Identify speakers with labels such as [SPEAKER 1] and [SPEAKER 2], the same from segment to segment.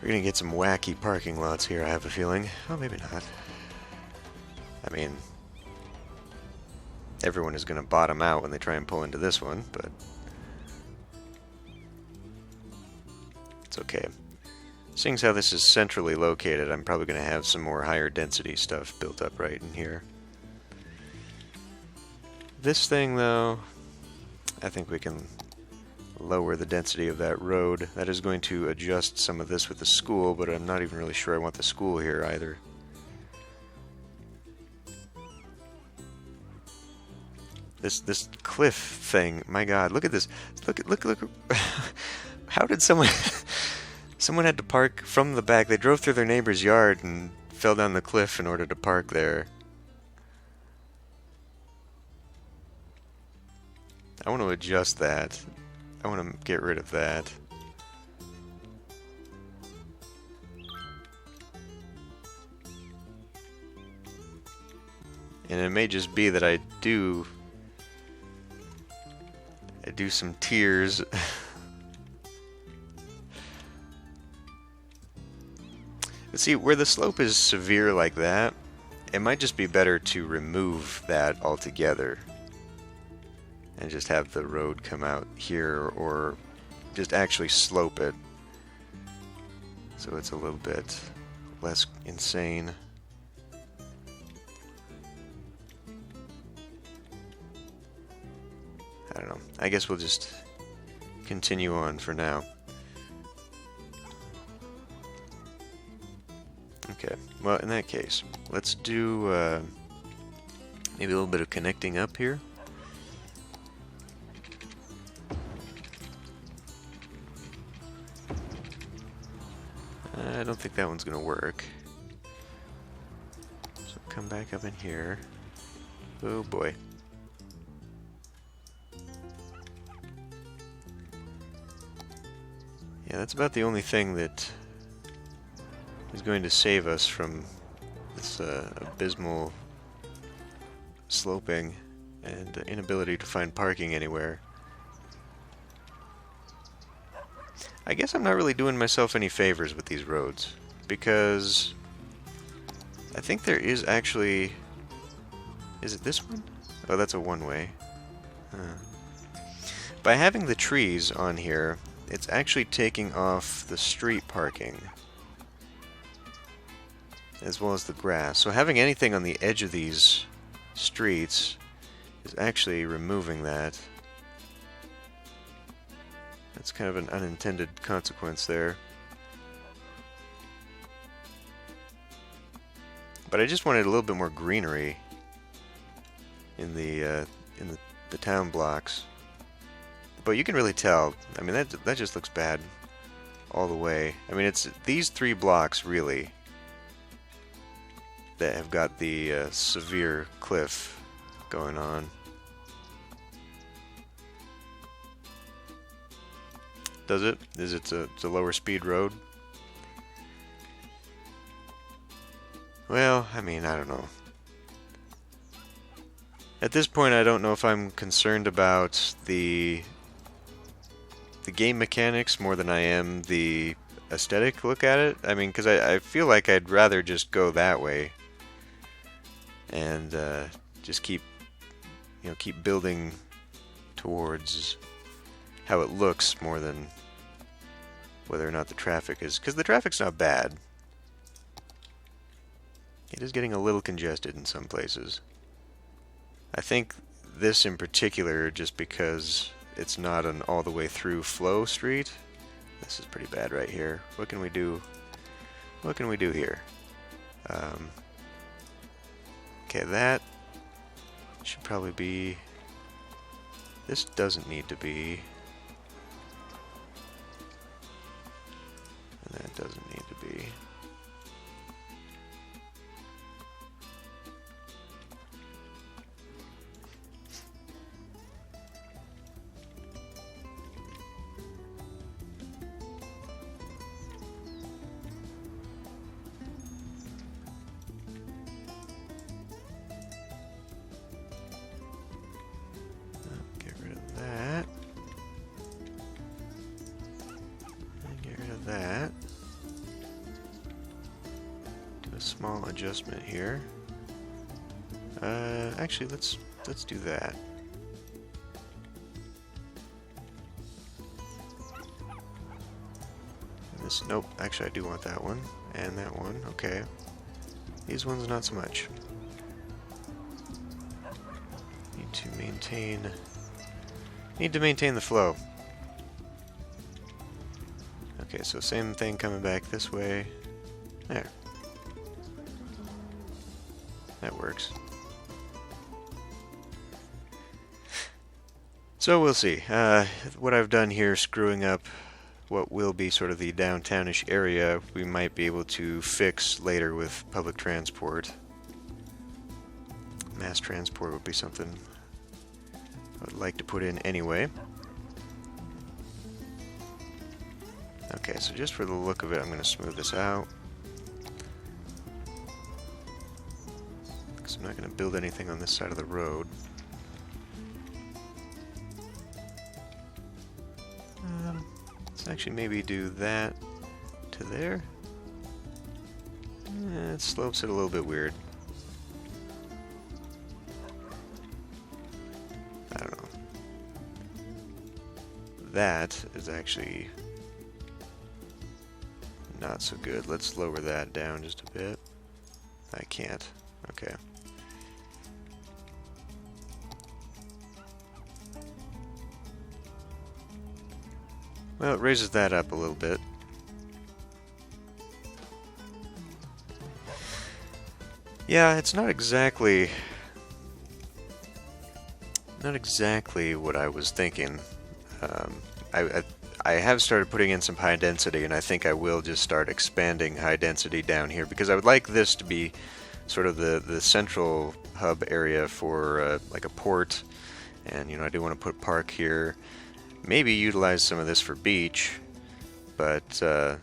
[SPEAKER 1] We're gonna get some wacky parking lots here, I have a feeling. Oh, maybe not. I mean, everyone is gonna bottom out when they try and pull into this one, but it's okay. Seeing as how this is centrally located, I'm probably gonna have some more higher density stuff built up right in here. This thing, though, I think we can lower the density of that road. That is going to adjust some of this with the school, but I'm not even really sure I want the school here either. This cliff thing, my god, look at this. Look. How did someone someone had to park from the back? They drove through their neighbor's yard and fell down the cliff in order to park there. I want to adjust that. I want to get rid of that. And it may just be that I do some tiers. But see, where the slope is severe like that, it might just be better to remove that altogether and just have the road come out here, or just actually slope it so it's a little bit less insane. I don't know. I guess we'll just continue on for now. Okay, well, in that case, let's do maybe a little bit of connecting up here. I don't think that one's gonna work. So come back up in here. Oh boy. Yeah, that's about the only thing that is going to save us from this abysmal sloping and inability to find parking anywhere. I guess I'm not really doing myself any favors with these roads, because I think there is actually... Is it this one? Oh, that's a one-way. By having the trees on here, it's actually taking off the street parking, as well as the grass. So having anything on the edge of these streets is actually removing that. That's kind of an unintended consequence there. But I just wanted a little bit more greenery in the town blocks. But you can really tell. I mean, that just looks bad all the way. I mean, it's these three blocks really that have got the severe cliff going on. Does it? Is it it's a lower speed road? Well, I mean, I don't know. At this point, I don't know if I'm concerned about the game mechanics more than I am the aesthetic look at it. I mean, because I feel like I'd rather just go that way and just keep building towards how it looks more than whether or not the traffic is, because the traffic's not bad. It is getting a little congested in some places. I think this in particular, just because it's not an all the way through flow street. This is pretty bad right here. What can we do? What can we do here? Okay, that should probably be... This doesn't need to be... And that doesn't need to be... Get rid of that. small adjustment here. Actually, let's do that. This, nope, actually I do want that one, and that one, okay. These ones not so much. Need to maintain the flow. Okay, so same thing coming back this way. There. That works. So we'll see. What I've done here, screwing up what will be sort of the downtownish area, we might be able to fix later with public transport. Mass transport would be something I would like to put in anyway. Okay, so just for the look of it, I'm going to smooth this out. Because I'm not going to build anything on this side of the road. Let's actually maybe do that to there. It slopes it a little bit weird. I don't know. That is actually not so good. Let's lower that down just a bit. I can't. Okay. Well, it raises that up a little bit. Yeah, it's not exactly what I was thinking. I have started putting in some high density, and I think I will just start expanding high density down here, because I would like this to be sort of the central hub area for like a port, and I do want to put park here. Maybe utilize some of this for beach, but then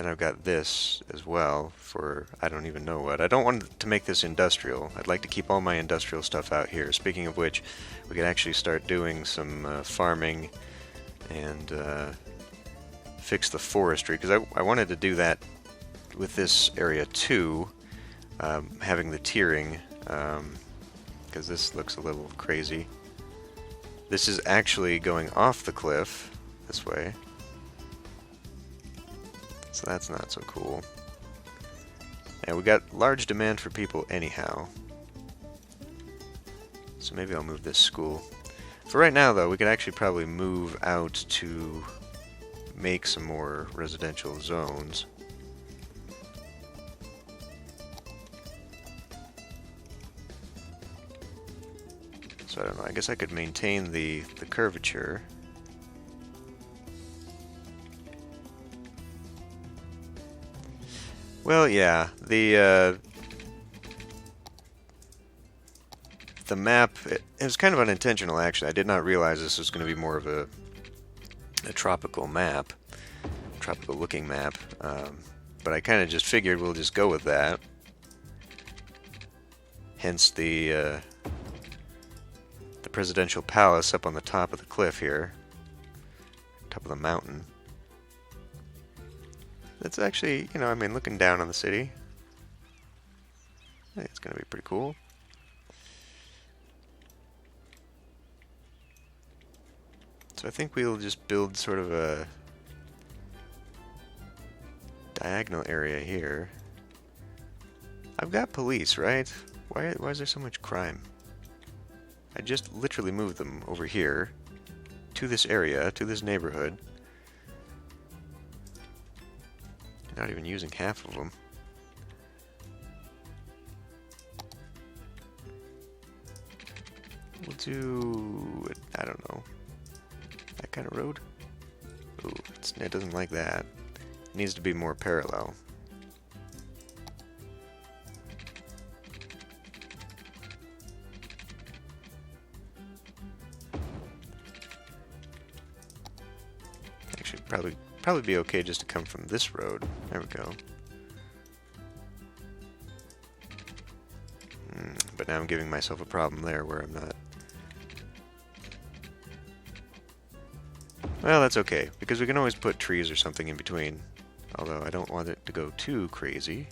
[SPEAKER 1] I've got this as well for I don't even know what. I don't want to make this industrial. I'd like to keep all my industrial stuff out here. Speaking of which, we could actually start doing some farming and fix the forestry, because I wanted to do that with this area too, having the tiering, because this looks a little crazy. This is actually going off the cliff this way, so that's not so cool. And we got large demand for people anyhow, so maybe I'll move this school. For right now though, we could actually probably move out to make some more residential zones. So I don't know, I guess I could maintain the curvature. Well, yeah, the map, it was kind of unintentional actually. I did not realize this was going to be more of a tropical map, tropical looking map, but I kind of just figured we'll just go with that. Hence the presidential palace up on the top of the cliff here, top of the mountain. That's actually, I mean, looking down on the city, I think it's going to be pretty cool. So I think we'll just build sort of a diagonal area here. I've got police, right? Why is there so much crime? I just literally moved them over here to this area, to this neighborhood. Not even using half of them. We'll do, I don't know, that kind of road? Ooh, it doesn't like that. It needs to be more parallel. Actually, probably be okay just to come from this road. There we go. But now I'm giving myself a problem there where I'm not. Well, that's okay, because we can always put trees or something in between. Although I don't want it to go too crazy.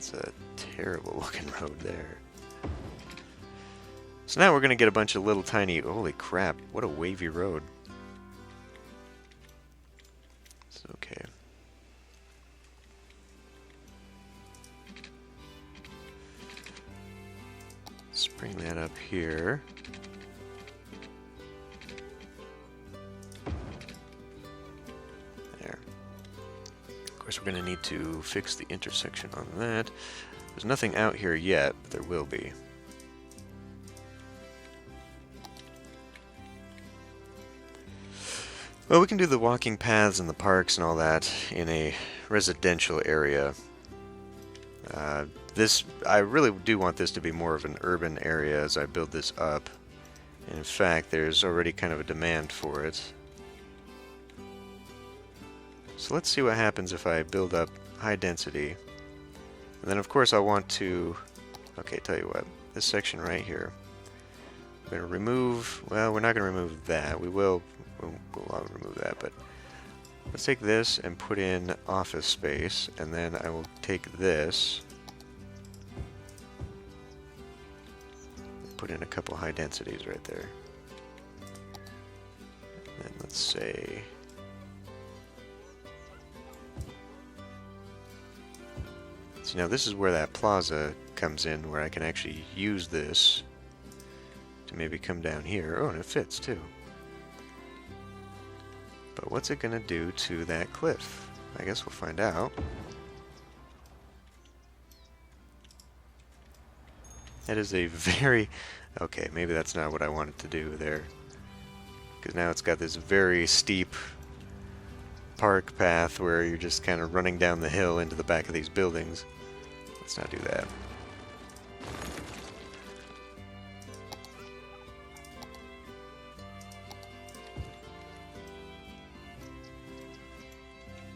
[SPEAKER 1] That's a terrible looking road there. So now we're going to get a bunch of little tiny... Holy crap, what a wavy road. It's okay. Let's bring that up here. There. Of course, we're going to need to fix the intersection on that. There's nothing out here yet, but there will be. Well, we can do the walking paths and the parks and all that in a residential area. I really do want this to be more of an urban area as I build this up. And in fact, there's already kind of a demand for it. So let's see what happens if I build up high density. And then of course I want to... Okay, tell you what. This section right here. I'm going to remove... Well, we're not going to remove that. We'll remove that, but... Let's take this and put in office space, and then I will take this... Put in a couple high densities right there. And then let's say... See, now this is where that plaza comes in, where I can actually use this to maybe come down here. Oh, and it fits too. But what's it gonna do to that cliff? I guess we'll find out. That is a very... Okay, maybe that's not what I wanted to do there. Because now it's got this very steep park path where you're just kind of running down the hill into the back of these buildings. Let's not do that.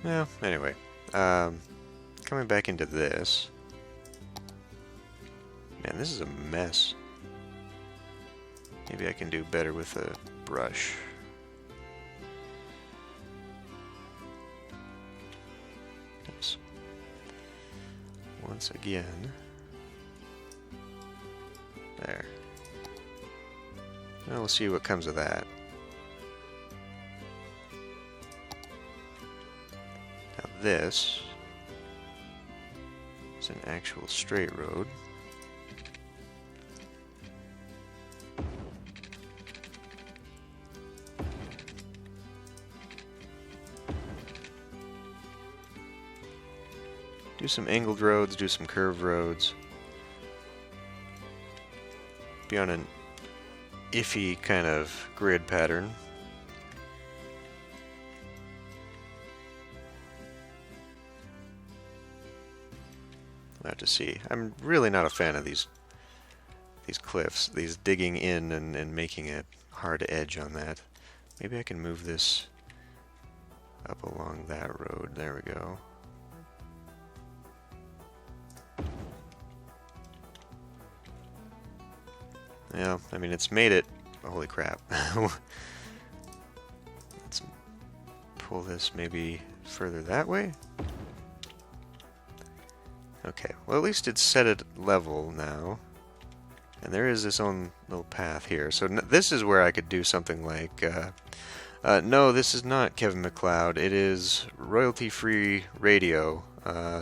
[SPEAKER 1] Well, anyway. Coming back into this... Man, this is a mess. Maybe I can do better with a brush. Oops. Once again. There. Now we'll see what comes of that. Now this is an actual straight road. Do some angled roads, do some curved roads. Be on an iffy kind of grid pattern. We'll have to see. I'm really not a fan of these cliffs, these digging in and making a hard edge on that. Maybe I can move this up along that road. There we go. Yeah, I mean, it's made it... Holy crap. Let's pull this maybe further that way. Okay, well at least it's set at level now. And there is this own little path here. So this is where I could do something like... no, this is not Kevin MacLeod. It is royalty-free radio.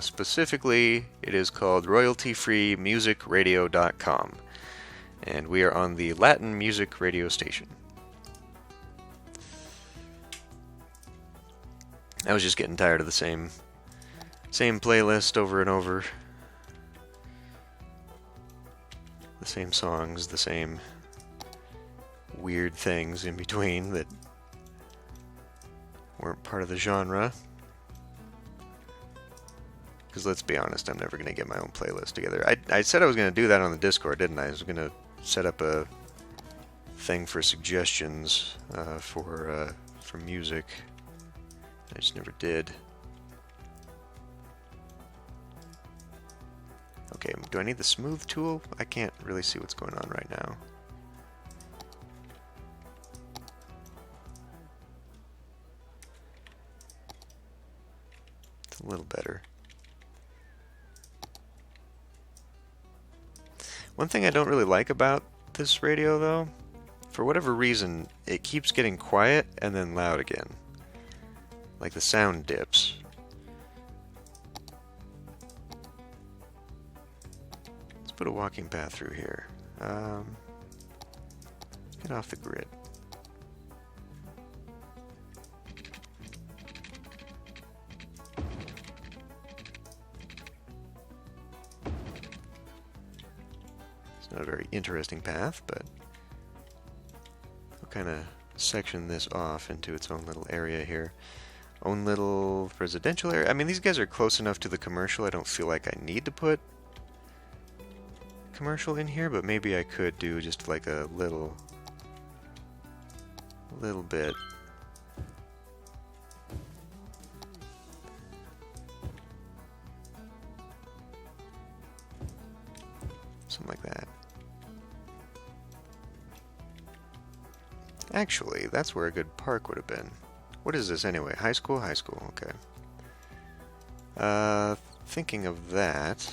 [SPEAKER 1] Specifically, it is called royaltyfreemusicradio.com. And we are on the Latin music radio station. I was just getting tired of the same playlist over and over. The same songs, the same weird things in between that weren't part of the genre. Because let's be honest, I'm never going to get my own playlist together. I said I was going to do that on the Discord, didn't I? I was going to set up a thing for suggestions for music. I just never did. Okay, do I need the smooth tool? I can't really see what's going on right now. It's a little better. One thing I don't really like about this radio, though, for whatever reason, it keeps getting quiet and then loud again. Like the sound dips. Let's put a walking path through here. Get off the grid. It's not a very interesting path, but I'll kind of section this off into its own little area here. Own little residential area. I mean, these guys are close enough to the commercial, I don't feel like I need to put commercial in here, but maybe I could do just like a little bit. Something like that. Actually, that's where a good park would have been. What is this anyway? High school? High school, okay. Thinking of that,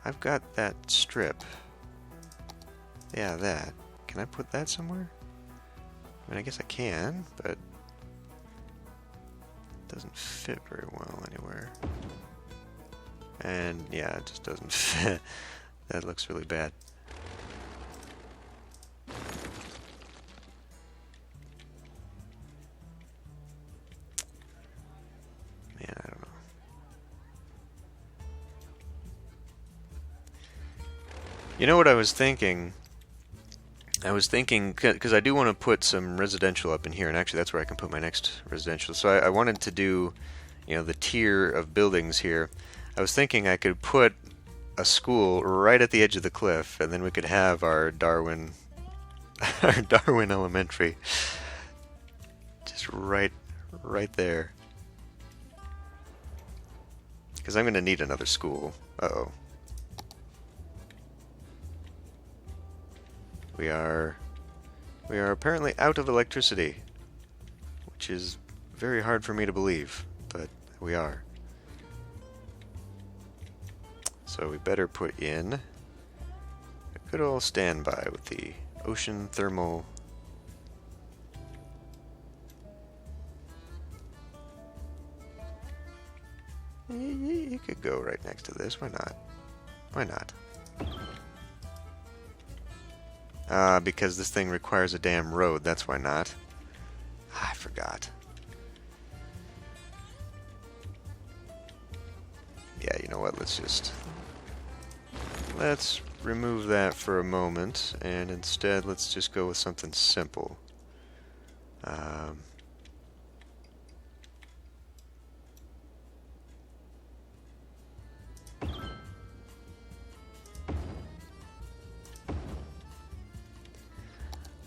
[SPEAKER 1] I've got that strip. Yeah, that. Can I put that somewhere? I mean, I guess I can, but it doesn't fit very well anywhere. And yeah, it just doesn't fit. That looks really bad. Man, I don't know. You know what I was thinking? I was thinking, because I do want to put some residential up in here, and actually that's where I can put my next residential. So I wanted to do, you know, the tier of buildings here. I was thinking I could put a school right at the edge of the cliff, and then we could have our Darwin Elementary just right there. Because I'm going to need another school. Uh-oh. We are apparently out of electricity, which is very hard for me to believe, but we are. So we better put in a good old standby with the ocean thermal. You could go right next to this. Why not? Why not? Because this thing requires a damn road. That's why not. I forgot. Yeah, you know what? Let's remove that for a moment, and instead let's just go with something simple.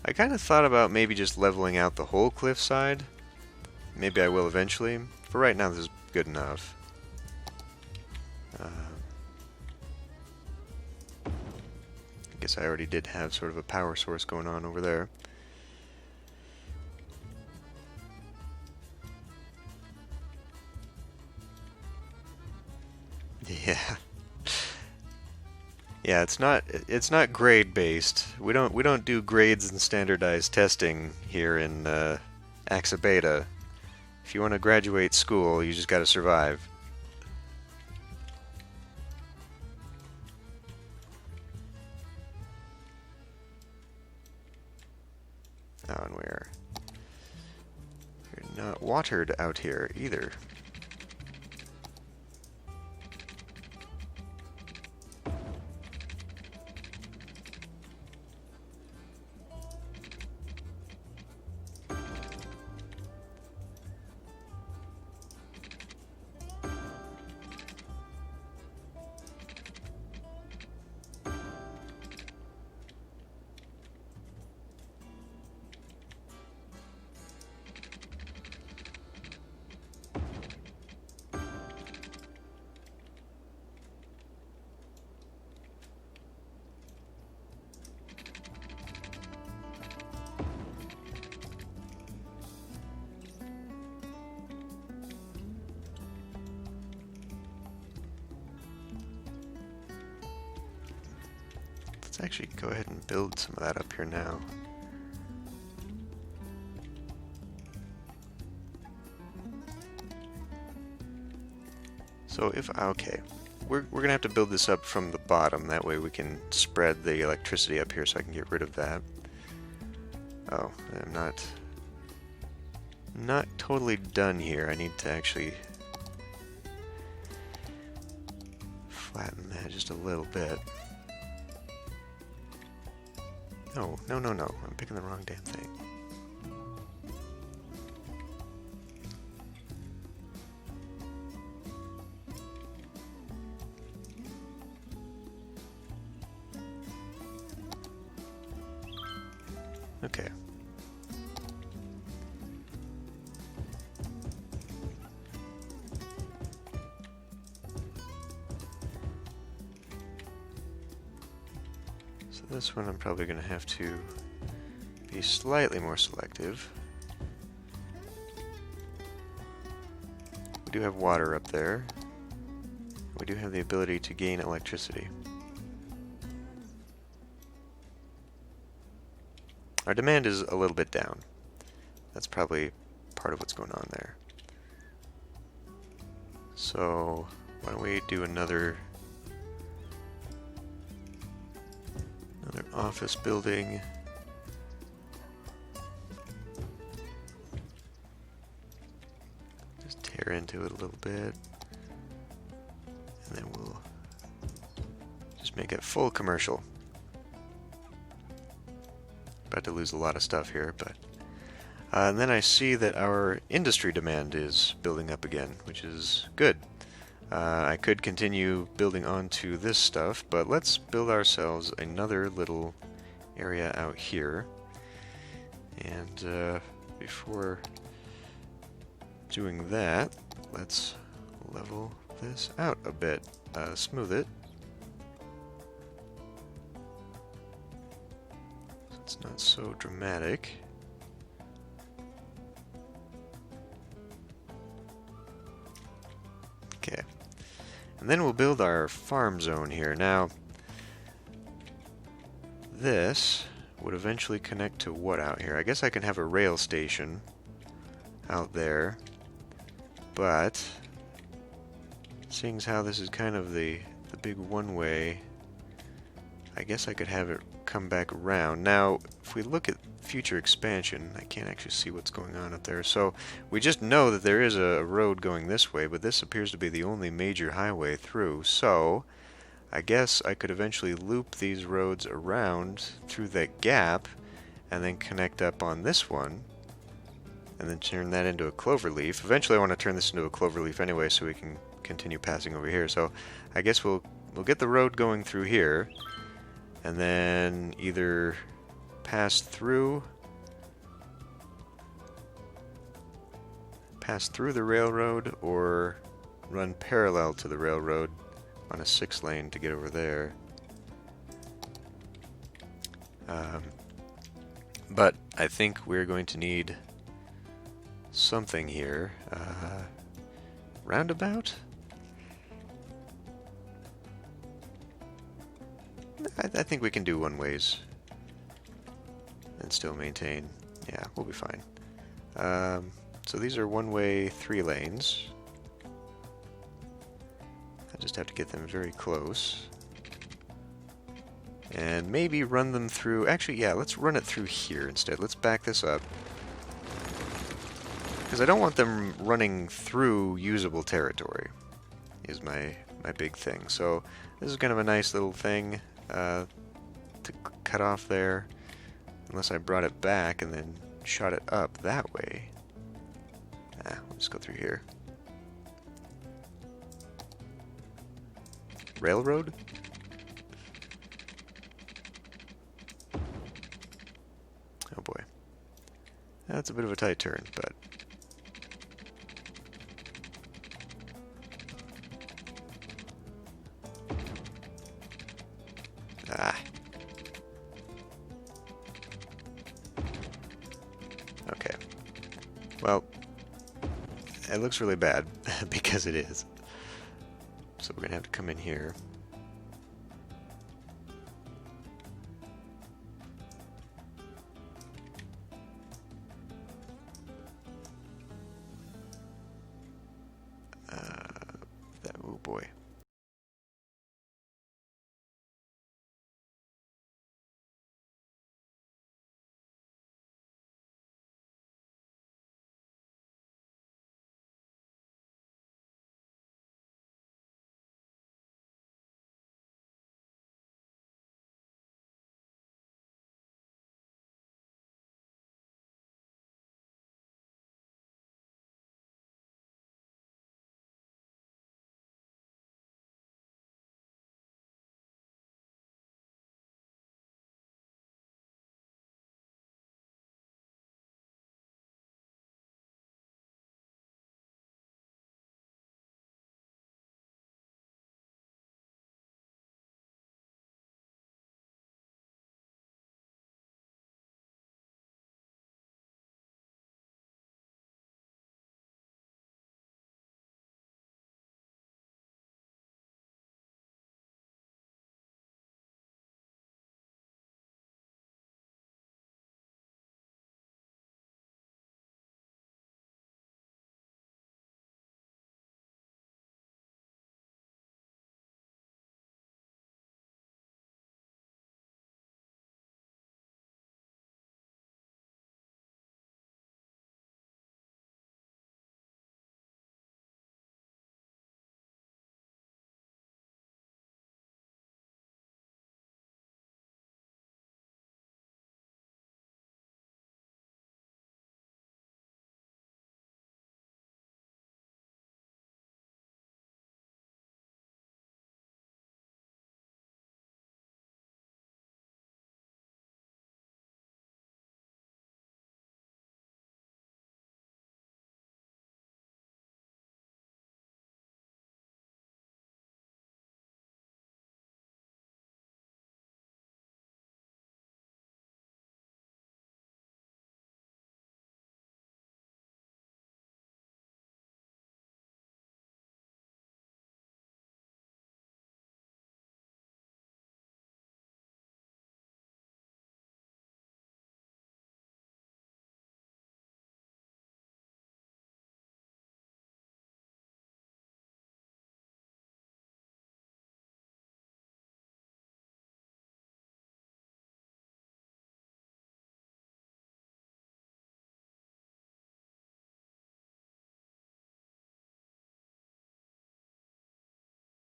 [SPEAKER 1] I kind of thought about maybe just leveling out the whole cliffside. Maybe I will eventually. For right now, this is good enough. I guess I already did have sort of a power source going on over there. Yeah. Yeah, it's not grade based. We don't do grades and standardized testing here in Axa Beta. If you want to graduate school, you just got to survive. Oh, and we're not watered out here either. Let's actually go ahead and build some of that up here now. So if, okay, we're gonna have to build this up from the bottom, that way we can spread the electricity up here so I can get rid of that. Oh, I'm not totally done here. I need to actually flatten that just a little bit. No, no, no, no. I'm picking the wrong damn thing. Okay. So this one I'm probably going to have to be slightly more selective. We do have water up there. We do have the ability to gain electricity. Our demand is a little bit down. That's probably part of what's going on there. So why don't we do another office building. Just tear into it a little bit. And then we'll just make it full commercial. About to lose a lot of stuff here, but and then I see that our industry demand is building up again, which is good. I could continue building onto this stuff, but let's build ourselves another little area out here. And before doing that, let's level this out a bit, smooth it. It's not so dramatic. Okay. And then we'll build our farm zone here. Now, this would eventually connect to what out here? I guess I can have a rail station out there, but seeing as how this is kind of the big one-way, I guess I could have it come back around. Now, if we look at future expansion, I can't actually see what's going on up there. So we just know that there is a road going this way, but this appears to be the only major highway through. So I guess I could eventually loop these roads around through that gap and then connect up on this one and then turn that into a cloverleaf. Eventually I want to turn this into a cloverleaf anyway so we can continue passing over here. So I guess we'll get the road going through here and then either pass through the railroad or run parallel to the railroad on a 6-lane to get over there. But I think we're going to need something here. Roundabout? I think we can do one-ways and still maintain. Yeah, we'll be fine. So these are one-way 3 lanes. I just have to get them very close. And maybe run them through... Actually, yeah, let's run it through here instead. Let's back this up. Because I don't want them running through usable territory, is my big thing. So this is kind of a nice little thing to cut off there. Unless I brought it back and then shot it up that way. We'll just go through here. Railroad? Oh boy. That's a bit of a tight turn, but... Okay. Well, it looks really bad, because it is. So we're going to have to come in here.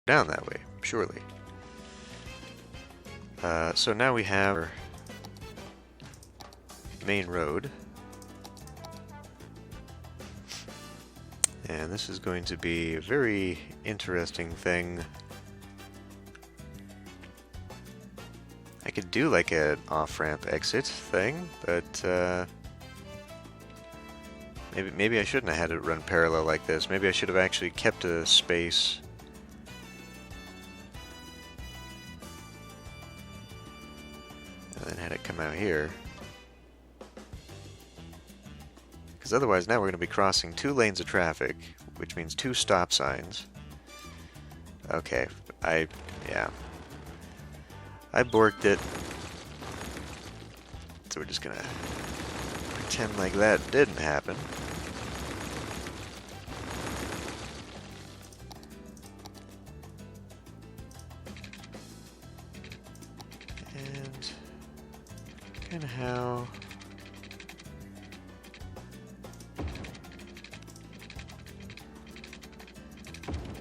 [SPEAKER 1] down that way, surely. So now we have our main road. And this is going to be a very interesting thing. I could do like an off-ramp exit thing, but maybe I shouldn't have had it run parallel like this. Maybe I should have actually kept a space. And then had it come out here. Because otherwise now we're going to be crossing 2 lanes of traffic, which means 2 stop signs. Okay, yeah. I borked it. So we're just going to pretend like that didn't happen. And kind of how...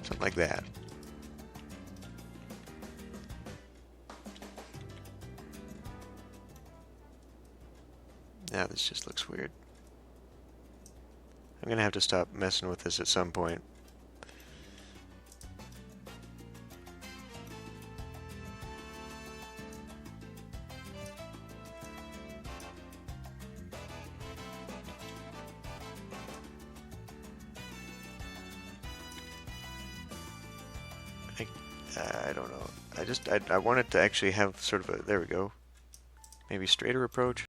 [SPEAKER 1] something like that. Now this just looks weird. I'm gonna have to stop messing with this at some point. I don't know. I want it to actually have sort of a, there we go, maybe straighter approach.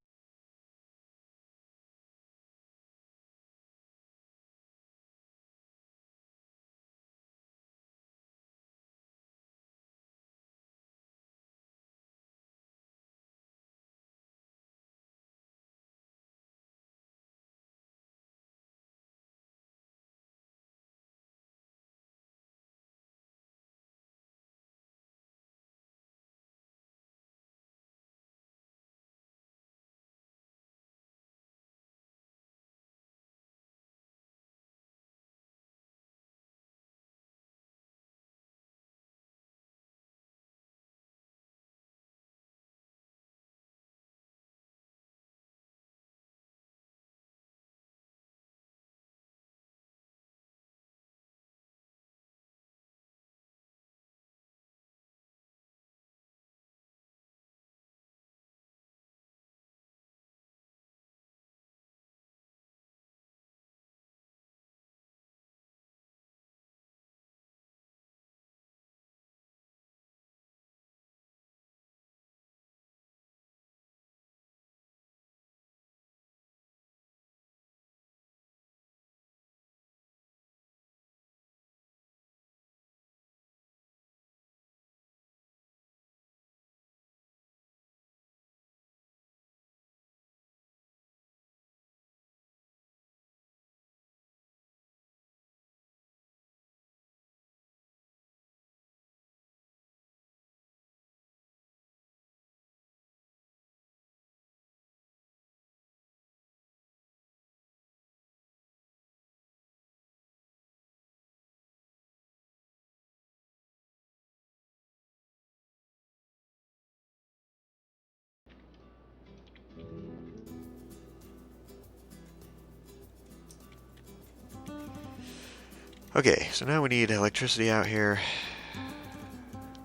[SPEAKER 1] Okay, so now we need electricity out here.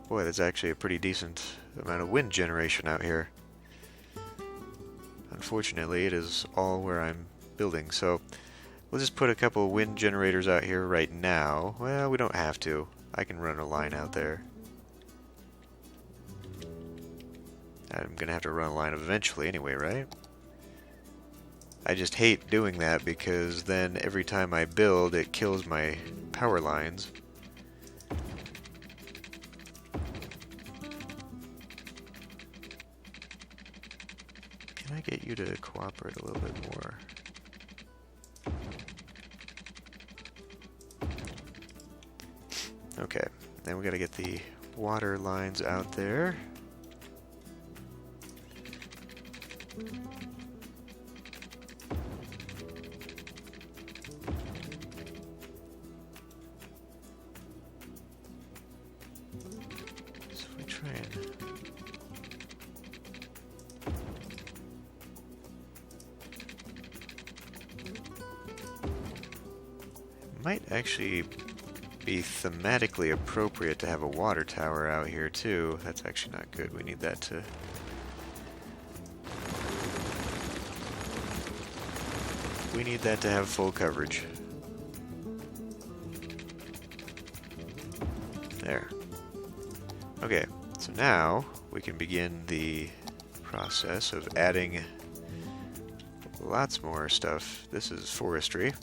[SPEAKER 1] Boy, that's actually a pretty decent amount of wind generation out here. Unfortunately, it is all where I'm building, so we'll just put a couple wind generators out here right now. Well, we don't have to. I can run a line out there. I'm gonna have to run a line eventually anyway, right? I just hate doing that because then every time I build, it kills my power lines. Can I get you to cooperate a little bit more? Okay, then we gotta get the water lines out there. might actually be thematically appropriate to have a water tower out here too. That's actually not good. We need that to... We need that to have full coverage. There. Okay, so now we can begin the process of adding lots more stuff. This is forestry.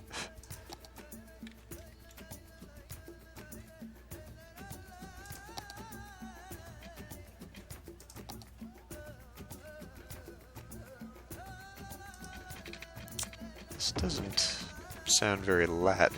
[SPEAKER 1] This doesn't sound very Latin.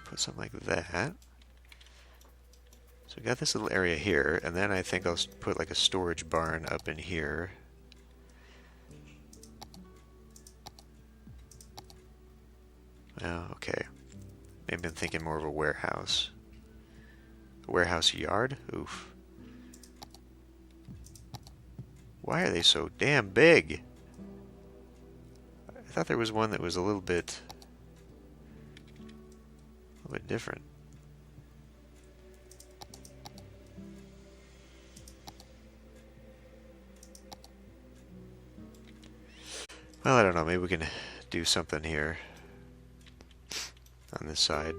[SPEAKER 1] Put something like that. So we got this little area here, and then I think I'll put like a storage barn up in here. Oh, okay. Maybe I'm thinking more of a warehouse. A warehouse yard? Oof. Why are they so damn big? I thought there was one that was a little bit different. Well, I don't know. Maybe we can do something here on this side.